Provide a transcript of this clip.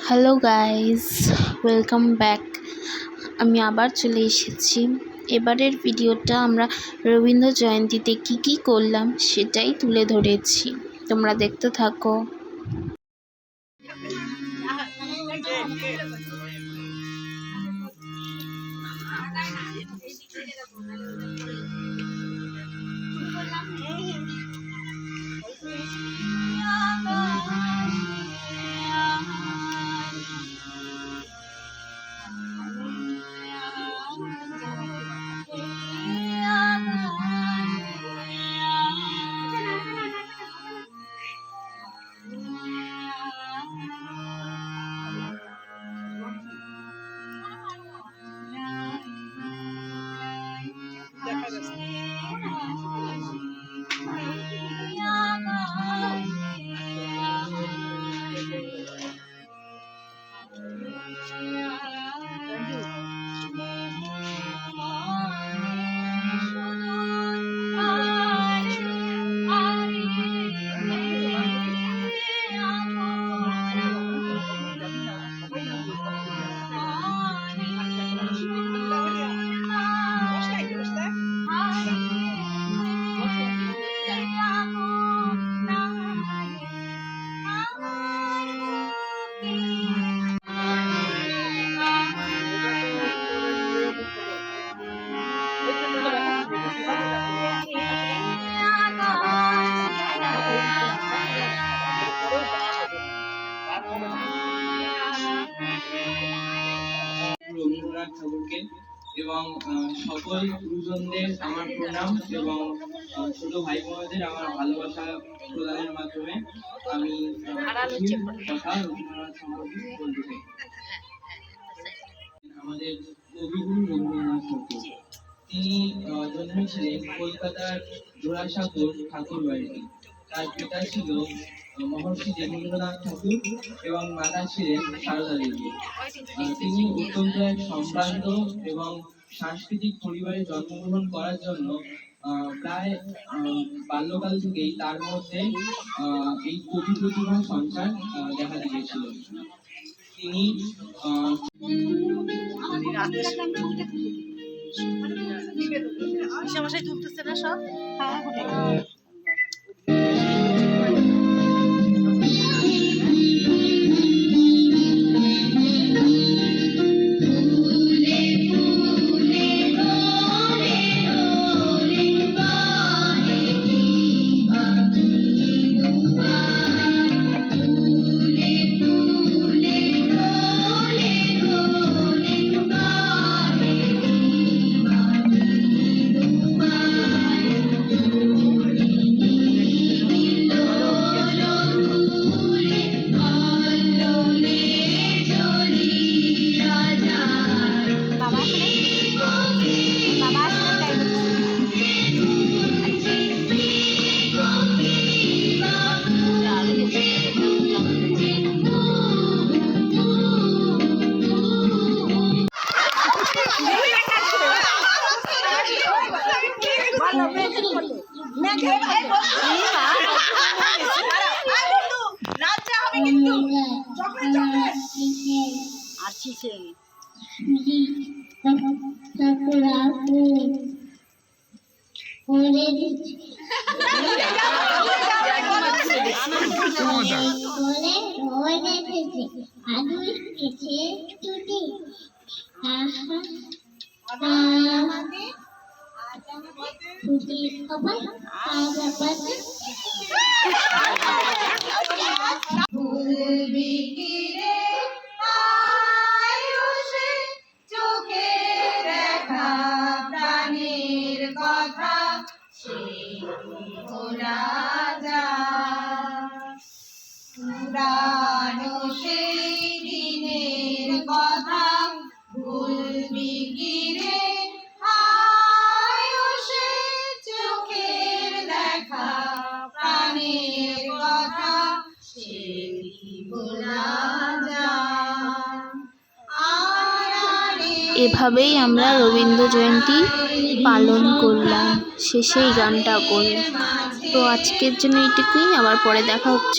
Hello guys, welcome back. আমি আবার চলে এসেছি। এবারের ভিডিওটা আমরা রবীন্দ্র জয়ন্তীতে কি করলাম সেটাই তুলে ধরেছি, তোমরা দেখতে থাকো। রবীন্দ্রনাথ ঠাকুরকে এবং সকল গুরুজনদের আমার প্রণাম এবং ছোট ভাই বোনদের আমার ভালোবাসা প্রদানের মাধ্যমে আমি কথা রবীন্দ্রনাথ সম্পর্কে বলতে চাই। আমাদের কবিগুরু রবীন্দ্রনাথ ঠাকুর, তিনি জন্মেছিলেন কলকাতার জোড়াসাঁকোর ঠাকুর বাড়িতে। তার পিতা ছিল মহর্ষি দেবেন্দ্রনাথ ঠাকুর এবং মাতা ছিলেন সারদা দেবী। তিনি অত্যন্ত এক সম্ভ্রান্ত এবং সাংস্কৃতিক পরিবারে জন্মগ্রহণ করার জন্য প্রায় বাল্যকাল থেকেই তার মধ্যে এই কবি প্রতিভার সঞ্চার দেখা দিয়েছিল। তিনি তুলতেছে না সব। চোখে দেখা প্রাণের কথা ভোলা যায়, পুরানো সেই দিনের কথা ভুলবি কি রে? সে চোখের দেখা প্রাণের কথা সে ভোলা যায়। এভাবেই আমরা রবীন্দ্র জয়ন্তী পালন করলাম, শেষে এই গানটা করে। তো আজকের জন্য এইটুকুই, আবার পরে দেখা হচ্ছে।